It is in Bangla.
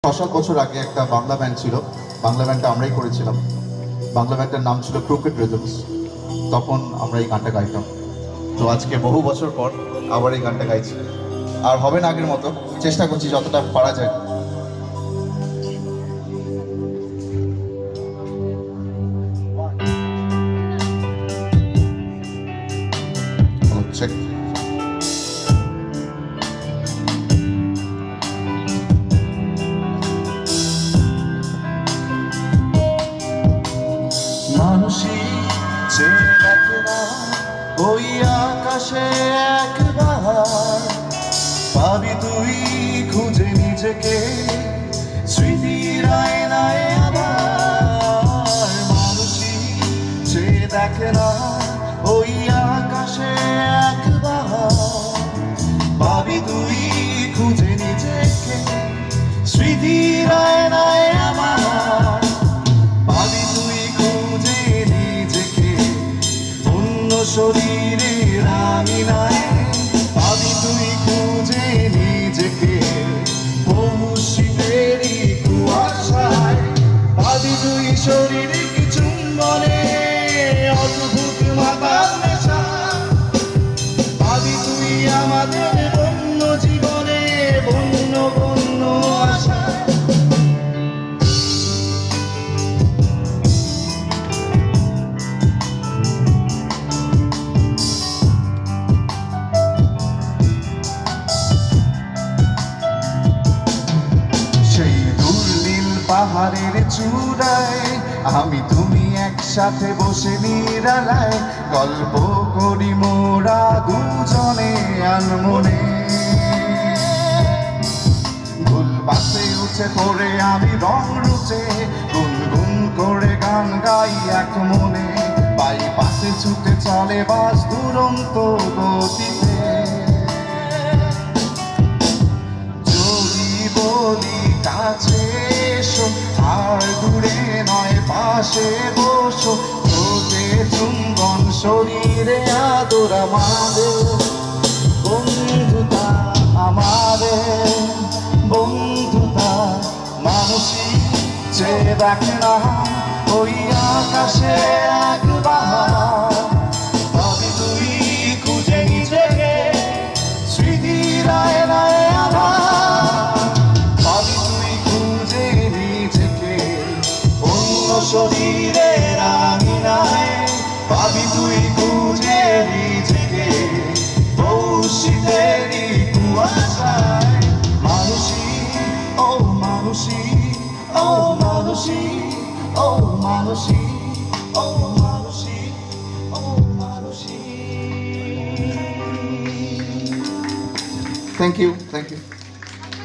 6-7 বছর আগে একটা বাংলা ব্যান্ড ছিল, বাংলা ব্যান্ডটা আমরাই করেছিলাম। বাংলা ব্যান্ডটার নাম ছিল ক্রুকেট রিদমস। তখন আমরা এই গানটা গাইতাম। তো আজকে বহু বছর পর আবার এই গানটা গাইছি। আর হবে না আগের মতো, চেষ্টা করছি যতটা পারা যায়। চেক। মানুষই যে দেখে না ওই আকাশে একবার, পাবি তুই খুঁজে নিজেকে স্মৃতির আয়নায় আবার। মানুষই যে দেখে না ওই আকাশে একবার, পাবি তুই খুঁজে নিজেকে স্মৃতির আয়নায় আবার। পাবি তুই খুঁজে নিজেকে অন্য শরীরের আঙিনায়, পাবি তুই খুঁজে নিজেকে শীতেরই কুয়াশায়, পাবি তুই শরীরিক চুম্বনে অদ্ভুত মাতাল নেশা, পাবি তুই আমাদের বন্য জীবনে বন্য বন্য আশা। পাহাড়ের চূড়ায় আমি তুমি একসাথে বসে নিরালায় গল্প করি মোরা দুজনে আনমনে। ভুল বাসে উঠে পড়ে আমি রং রুচে গুনগুন করে গান গাই এক মনে। বাই পাশে ছুটে চলে বাস দুরন্ত গতিতে, যদি বলি কাছে এসো আর দূরে নয় পাশে বসো, তোতে চুম্বন শরীরে আদর আমাদের বন্ধুতা, আমাদের বন্ধুতা। মানুষই যে দেখে না ওই আকাশে একবার, পাবি তুই খুঁজে নিজেকে স্মৃতির আয়নায় আবার। পাবি তুই খুঁজে নিজেকে অন্য শরীরের আঙিনায়, পাবি তুই খুঁজে নিজেকে শীতেরই কুয়াশায়। মানুষই ও মানুষই ও মানুষই ও মানুষই ও মানুষই ও মানুষই। Thank you, thank you.